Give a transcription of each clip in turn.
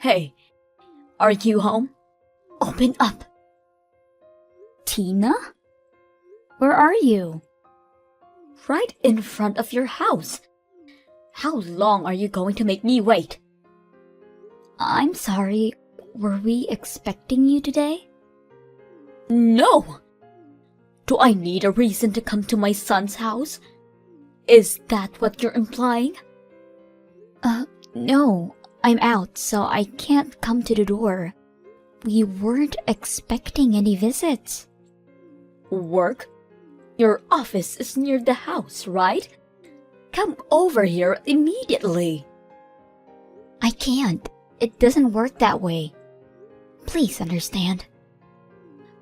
Hey, are you home? Open up. Tina? Where are you? Right in front of your house. How long are you going to make me wait? I'm sorry, were we expecting you today? No! Do I need a reason to come to my son's house? Is that what you're implying? No, I'm out, so I can't come to the door. We weren't expecting any visits. Work? Your office is near the house, right? Come over here immediately. I can't. It doesn't work that way. Please understand.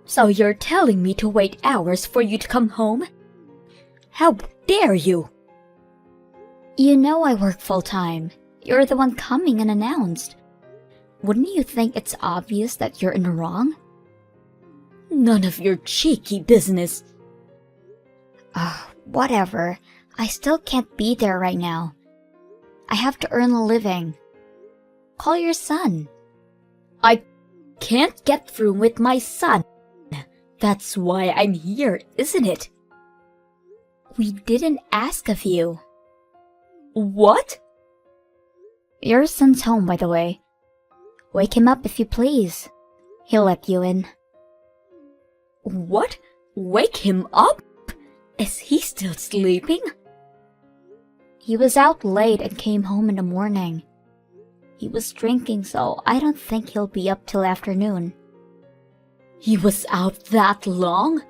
So you're telling me to wait hours for you to come home? How dare you? You know I work full-time. You're the one coming unannounced. Wouldn't you think it's obvious that you're in the wrong? None of your cheeky business. Whatever. I still can't be there right now. I have to earn a living. Call your son. I can't get through with my son. That's why I'm here, isn't it? We didn't ask of you. What? Your son's home, by the way. Wake him up if you please. He'll let you in. What? Wake him up? Is he still sleeping? He was out late and came home in the morning. He was drinking, so I don't think he'll be up till afternoon. He was out that long?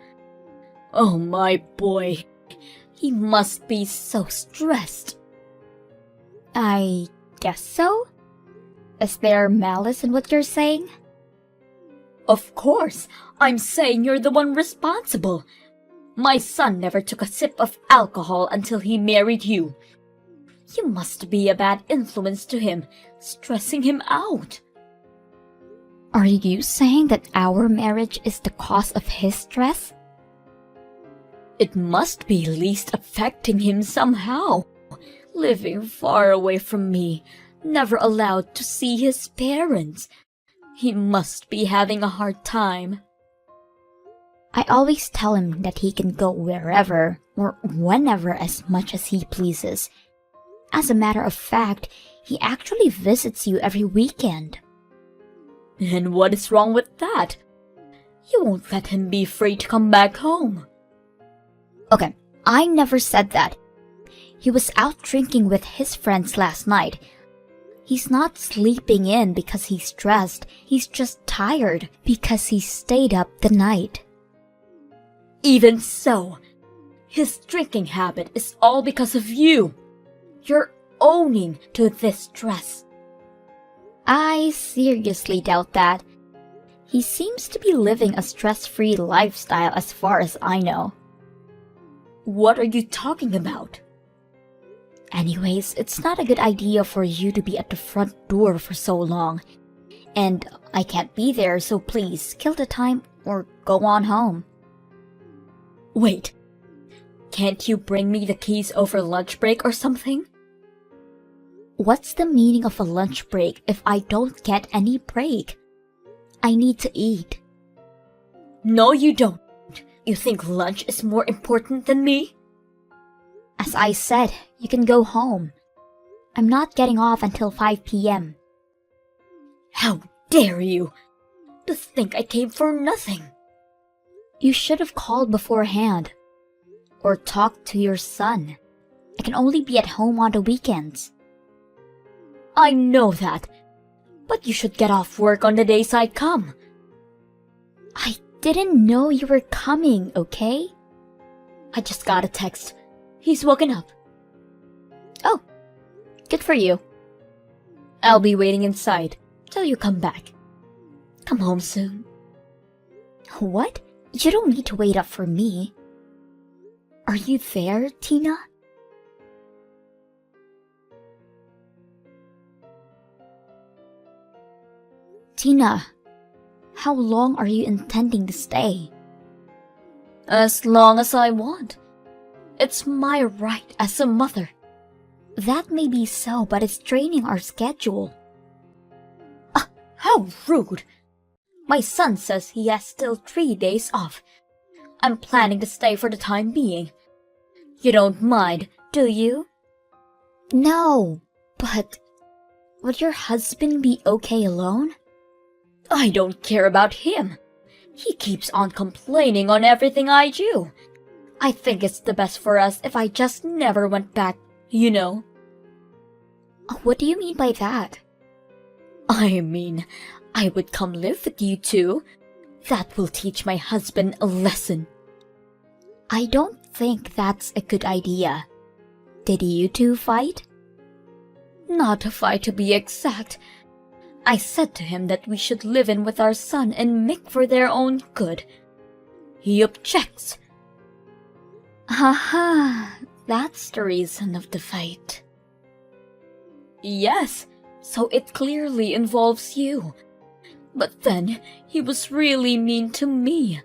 Oh, my boy. He must be so stressed. I guess so? Is there malice in what you're saying? Of course, I'm saying you're the one responsible. My son never took a sip of alcohol until he married you. You must be a bad influence to him, stressing him out. Are you saying that our marriage is the cause of his stress? It must be least affecting him somehow. Living far away from me, never allowed to see his parents. He must be having a hard time. I always tell him that he can go wherever or whenever as much as he pleases. As a matter of fact, he actually visits you every weekend. And what is wrong with that? You won't let him be free to come back home. Okay, I never said that. He was out drinking with his friends last night. He's not sleeping in because he's stressed. He's just tired because he stayed up the night. Even so, his drinking habit is all because of you. You're owning to this stress. I seriously doubt that. He seems to be living a stress-free lifestyle as far as I know. What are you talking about? Anyways, it's not a good idea for you to be at the front door for so long. And I can't be there, so please, kill the time or go on home. Wait, can't you bring me the keys over lunch break or something? What's the meaning of a lunch break if I don't get any break? I need to eat. No, you don't. You think lunch is more important than me? As I said, you can go home. I'm not getting off until 5 p.m. How dare you! To think I came for nothing. You should have called beforehand. Or talked to your son. I can only be at home on the weekends. I know that. But you should get off work on the days I come. I didn't know you were coming, okay? I just got a text. He's woken up. Oh, good for you. I'll be waiting inside till you come back. Come home soon. What? You don't need to wait up for me. Are you there, Tina? Tina, how long are you intending to stay? As long as I want. It's my right as a mother. That may be so, but it's draining our schedule. How rude! My son says he has still 3 days off. I'm planning to stay for the time being. You don't mind, do you? No, but would your husband be okay alone? I don't care about him. He keeps on complaining on everything I do. I think it's the best for us if I just never went back, you know. What do you mean by that? I mean, I would come live with you two. That will teach my husband a lesson. I don't think that's a good idea. Did you two fight? Not a fight to be exact. I said to him that we should live in with our son and make for their own good. He objects. Haha, that's the reason of the fight. Yes, so it clearly involves you. But then he was really mean to me.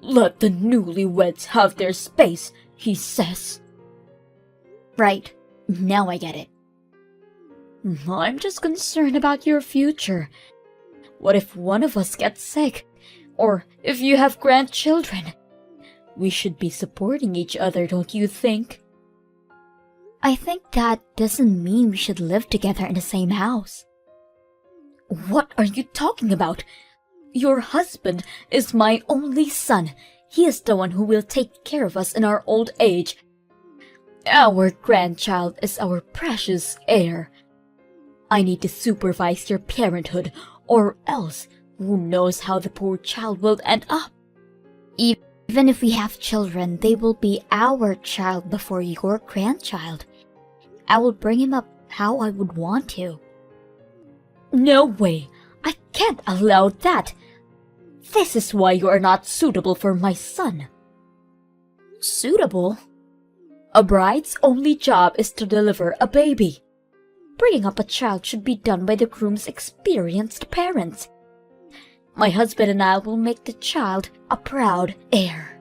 Let the newlyweds have their space, he says. Right, now I get it. I'm just concerned about your future. What if one of us gets sick? Or if you have grandchildren? We should be supporting each other, don't you think? I think that doesn't mean we should live together in the same house. What are you talking about? Your husband is my only son. He is the one who will take care of us in our old age. Our grandchild is our precious heir. I need to supervise your parenthood, or else who knows how the poor child will end up. Even if we have children, they will be our child before your grandchild. I will bring him up how I would want to. No way! I can't allow that! This is why you are not suitable for my son. Suitable? A bride's only job is to deliver a baby. Bringing up a child should be done by the groom's experienced parents. My husband and I will make the child a proud heir.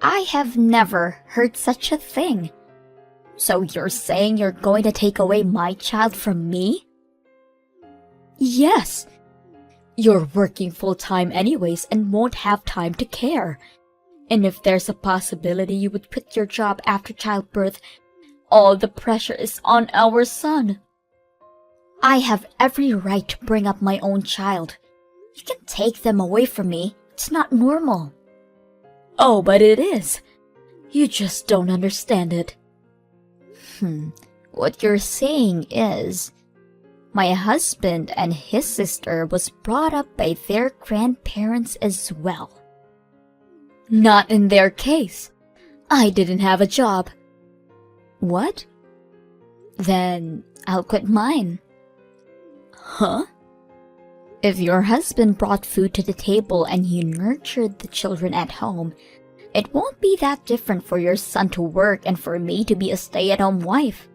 I have never heard such a thing. So you're saying you're going to take away my child from me? Yes. You're working full-time anyways and won't have time to care. And if there's a possibility you would quit your job after childbirth, all the pressure is on our son. I have every right to bring up my own child. You can take them away from me. It's not normal. Oh, but it is. You just don't understand it. What you're saying is, my husband and his sister was brought up by their grandparents as well. Not in their case. I didn't have a job. What? Then I'll quit mine. Huh? If your husband brought food to the table and you nurtured the children at home, it won't be that different for your son to work and for me to be a stay-at-home wife.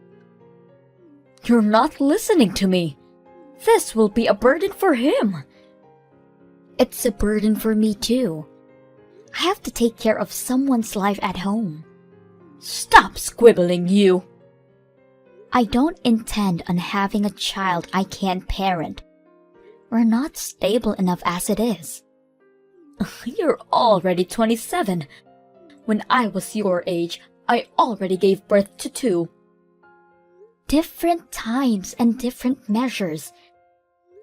You're not listening to me. This will be a burden for him. It's a burden for me too. I have to take care of someone's life at home. Stop squibbling, you. I don't intend on having a child I can't parent. We're not stable enough as it is. You're already 27. When I was your age, I already gave birth to 2. Different times and different measures.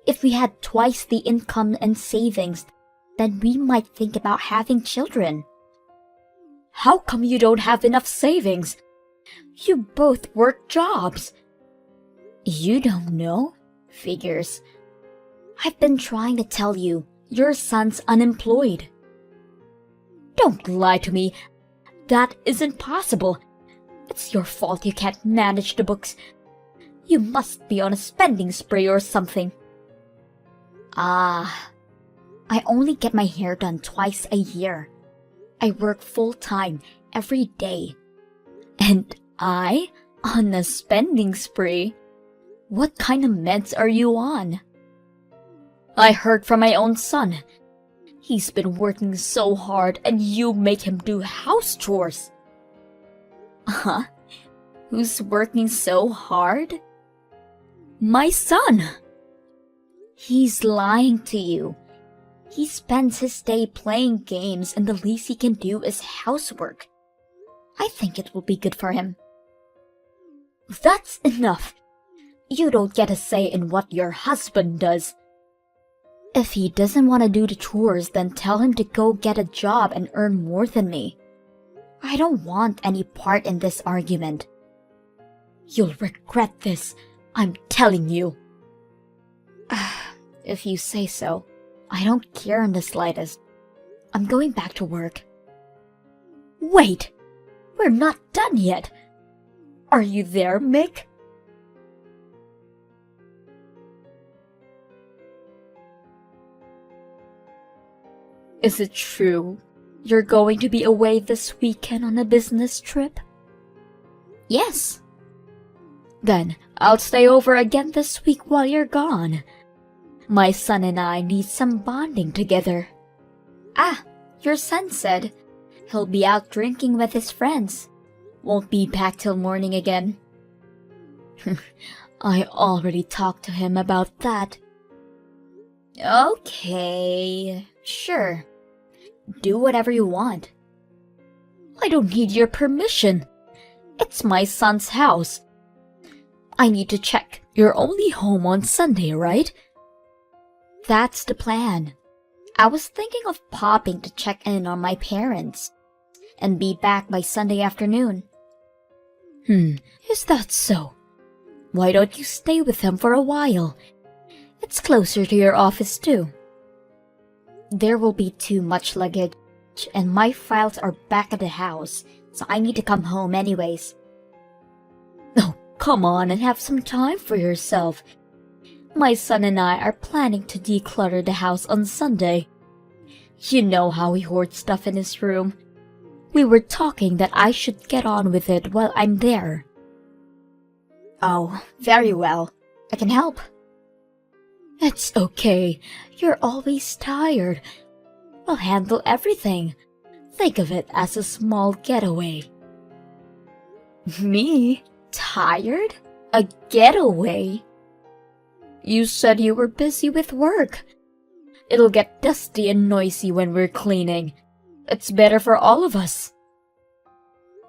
If we had twice the income and savings, then we might think about having children. How come you don't have enough savings? You both work jobs. You don't know? Figures. I've been trying to tell you, your son's unemployed. Don't lie to me. That isn't possible. It's your fault you can't manage the books. You must be on a spending spree or something. I only get my hair done twice a year. I work full-time every day. And I? On a spending spree? What kind of meds are you on? I heard from my own son. He's been working so hard and you make him do house chores. Huh? Who's working so hard? My son. He's lying to you. He spends his day playing games and the least he can do is housework. I think it will be good for him. That's enough. You don't get a say in what your husband does. If he doesn't want to do the chores, then tell him to go get a job and earn more than me. I don't want any part in this argument. You'll regret this, I'm telling you. If you say so. I don't care in the slightest. I'm going back to work. Wait! We're not done yet. Are you there, Mick? Is it true you're going to be away this weekend on a business trip? Yes. Then I'll stay over again this week while you're gone. My son and I need some bonding together. Ah, your son said he'll be out drinking with his friends. Won't be back till morning again. I already talked to him about that. Okay, sure. Do whatever you want. I don't need your permission. It's my son's house. I need to check. You're only home on Sunday, right? That's the plan. I was thinking of popping to check in on my parents and be back by Sunday afternoon. Is that so? Why don't you stay with them for a while? It's closer to your office too. There will be too much luggage, and my files are back at the house, so I need to come home anyways. Oh, come on and have some time for yourself. My son and I are planning to declutter the house on Sunday. You know how he hoards stuff in his room. We were talking that I should get on with it while I'm there. Oh, very well. I can help. It's okay. You're always tired. I'll handle everything. Think of it as a small getaway. Me? Tired? A getaway? You said you were busy with work. It'll get dusty and noisy when we're cleaning. It's better for all of us.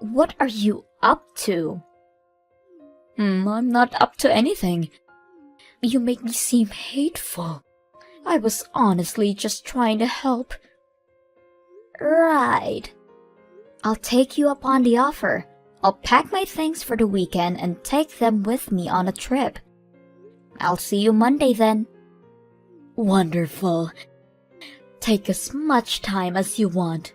What are you up to? I'm not up to anything. You make me seem hateful. I was honestly just trying to help. Right. I'll take you up on the offer. I'll pack my things for the weekend and take them with me on a trip. I'll see you Monday then. Wonderful. Take as much time as you want.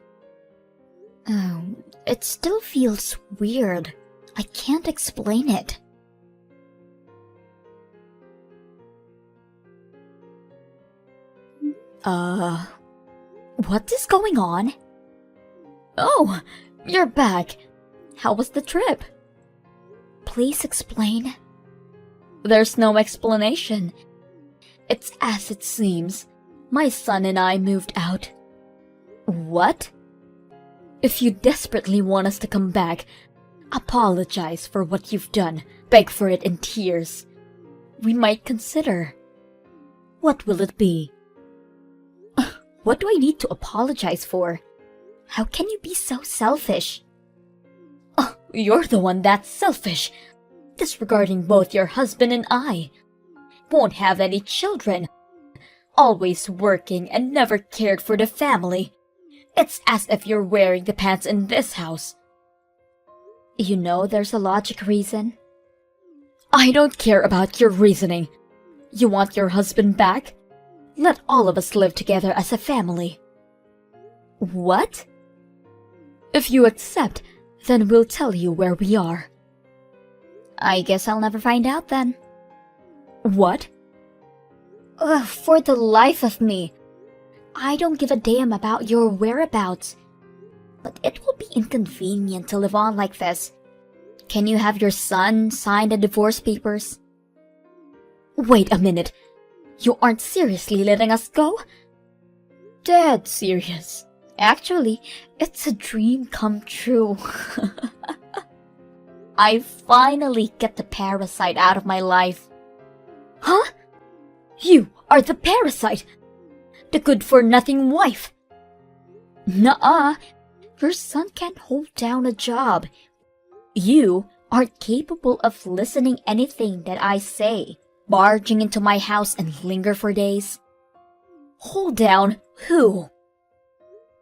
Oh, it still feels weird. I can't explain it. What is going on? Oh, you're back. How was the trip? Please explain. There's no explanation. It's as it seems. My son and I moved out. What? If you desperately want us to come back, apologize for what you've done. Beg for it in tears. We might consider. What will it be? What do I need to apologize for? How can you be so selfish? Oh, you're the one that's selfish. Disregarding both your husband and I. Won't have any children. Always working and never cared for the family. It's as if you're wearing the pants in this house. You know there's a logic reason. I don't care about your reasoning. You want your husband back? Let all of us live together as a family. What? If you accept, then we'll tell you where we are. I guess I'll never find out then. What? For the life of me, I don't give a damn about your whereabouts. But it will be inconvenient to live on like this. Can you have your son sign the divorce papers? Wait a minute. You aren't seriously letting us go? Dead serious. Actually, it's a dream come true. I finally get the parasite out of my life. Huh? You are the parasite! The good-for-nothing wife! Nuh-uh. Your son can't hold down a job. You aren't capable of listening anything that I say, barging into my house and linger for days. Hold down who?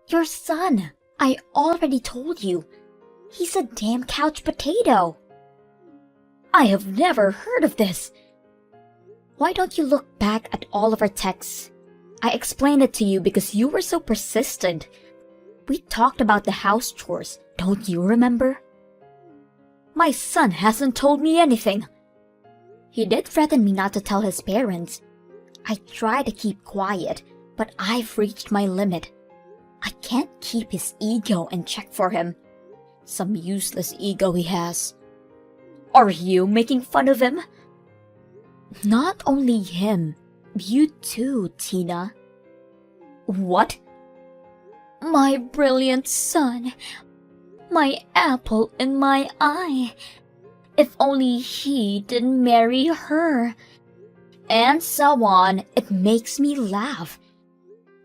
Your son. I already told you. He's a damn couch potato. I have never heard of this. Why don't you look back at all of our texts? I explained it to you because you were so persistent. We talked about the house chores, don't you remember? My son hasn't told me anything. He did threaten me not to tell his parents. I try to keep quiet, but I've reached my limit. I can't keep his ego in check for him. Some useless ego he has. Are you making fun of him? Not only him, you too, Tina. What? My brilliant son. My apple in my eye. If only he didn't marry her. And so on. It makes me laugh.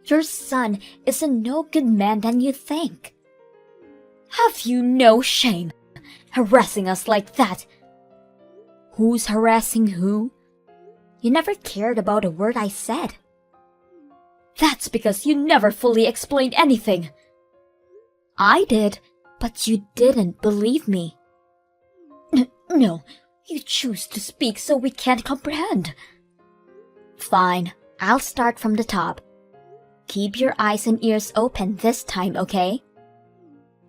Your son is a no good man than you think. Have you no shame? Harassing us like that. Who's harassing who? You never cared about a word I said. That's because you never fully explained anything. I did, but you didn't believe me. No, you choose to speak so we can't comprehend. Fine, I'll start from the top. Keep your eyes and ears open this time, okay?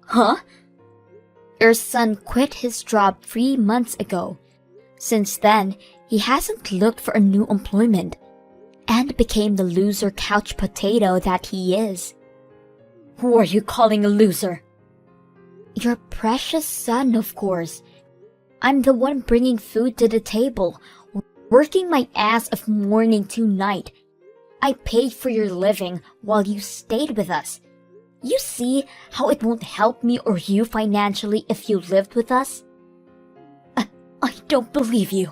Huh? Your son quit his job 3 months ago. Since then, he hasn't looked for a new employment and became the loser couch potato that he is. Who are you calling a loser? Your precious son, of course. I'm the one bringing food to the table, working my ass off morning to night. I paid for your living while you stayed with us. You see how it won't help me or you financially if you lived with us? I don't believe you.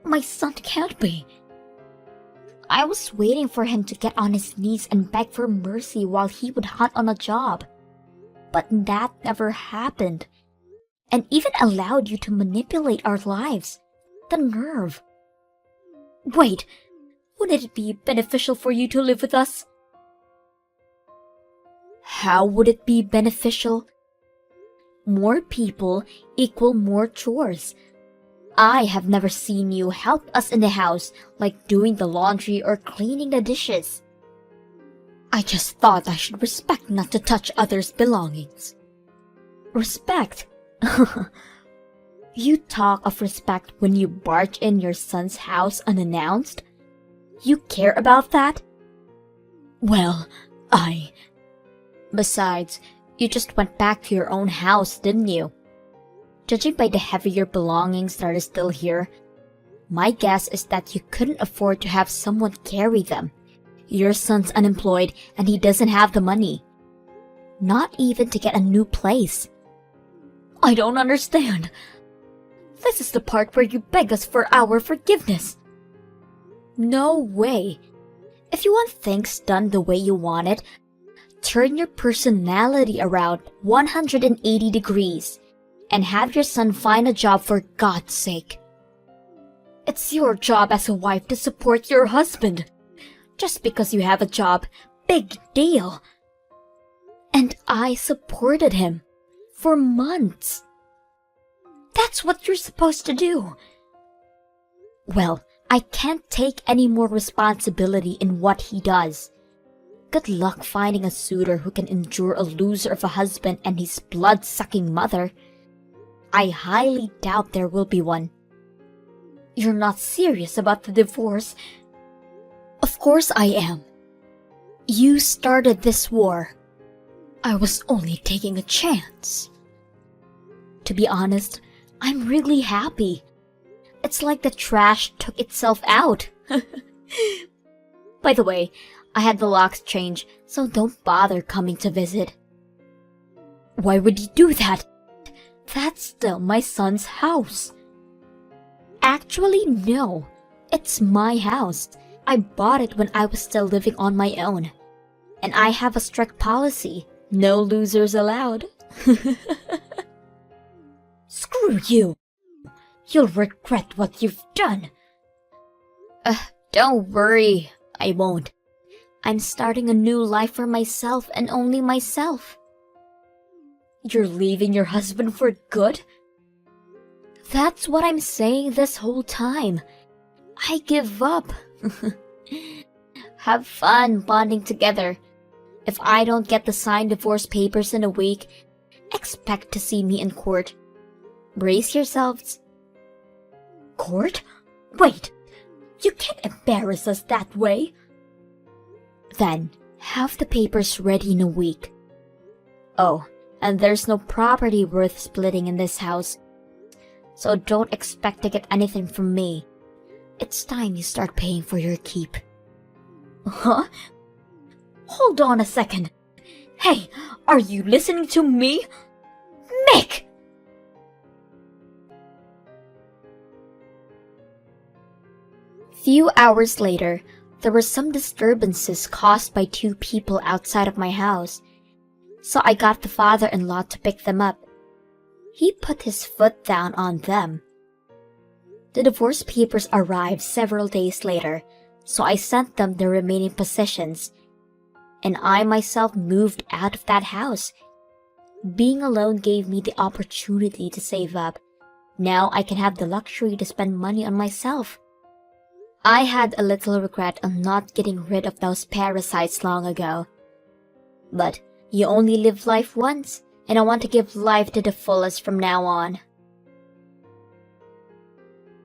My son can't be. I was waiting for him to get on his knees and beg for mercy while he would hunt on a job. But that never happened. And even allowed you to manipulate our lives. The nerve. Wait, wouldn't it be beneficial for you to live with us? How would it be beneficial? More people equal more chores. I have never seen you help us in the house, like doing the laundry or cleaning the dishes. I just thought I should respect not to touch others' belongings. Respect? You talk of respect when you barge in your son's house unannounced? You care about that? Well, Besides, you just went back to your own house, didn't you? Judging by the heavier belongings that are still here, my guess is that you couldn't afford to have someone carry them. Your son's unemployed and he doesn't have the money. Not even to get a new place. I don't understand. This is the part where you beg us for our forgiveness. No way. If you want things done the way you want it, turn your personality around 180 degrees and have your son find a job for God's sake. It's your job as a wife to support your husband. Just because you have a job, big deal. And I supported him for months. That's what you're supposed to do. Well, I can't take any more responsibility in what he does. Good luck finding a suitor who can endure a loser of a husband and his blood-sucking mother. I highly doubt there will be one. You're not serious about the divorce? Of course I am. You started this war. I was only taking a chance. To be honest, I'm really happy. It's like the trash took itself out. By the way, I had the locks changed, so don't bother coming to visit. Why would you do that? That's still my son's house. Actually, no. It's my house. I bought it when I was still living on my own. And I have a strict policy. No losers allowed. Screw you! You'll regret what you've done. Don't worry. I won't. I'm starting a new life for myself and only myself. You're leaving your husband for good? That's what I'm saying this whole time. I give up. Have fun bonding together. If I don't get the signed divorce papers in a week, expect to see me in court. Brace yourselves. Court? Wait! You can't embarrass us that way. Then, have the papers ready in a week. Oh, and there's no property worth splitting in this house. So don't expect to get anything from me. It's time you start paying for your keep. Huh? Hold on a second. Hey, are you listening to me? Mick! Few hours later, there were some disturbances caused by two people outside of my house. So I got the father-in-law to pick them up. He put his foot down on them. The divorce papers arrived several days later, so I sent them the remaining possessions. And I myself moved out of that house. Being alone gave me the opportunity to save up. Now I can have the luxury to spend money on myself. I had a little regret on not getting rid of those parasites long ago. But you only live life once, and I want to give life to the fullest from now on.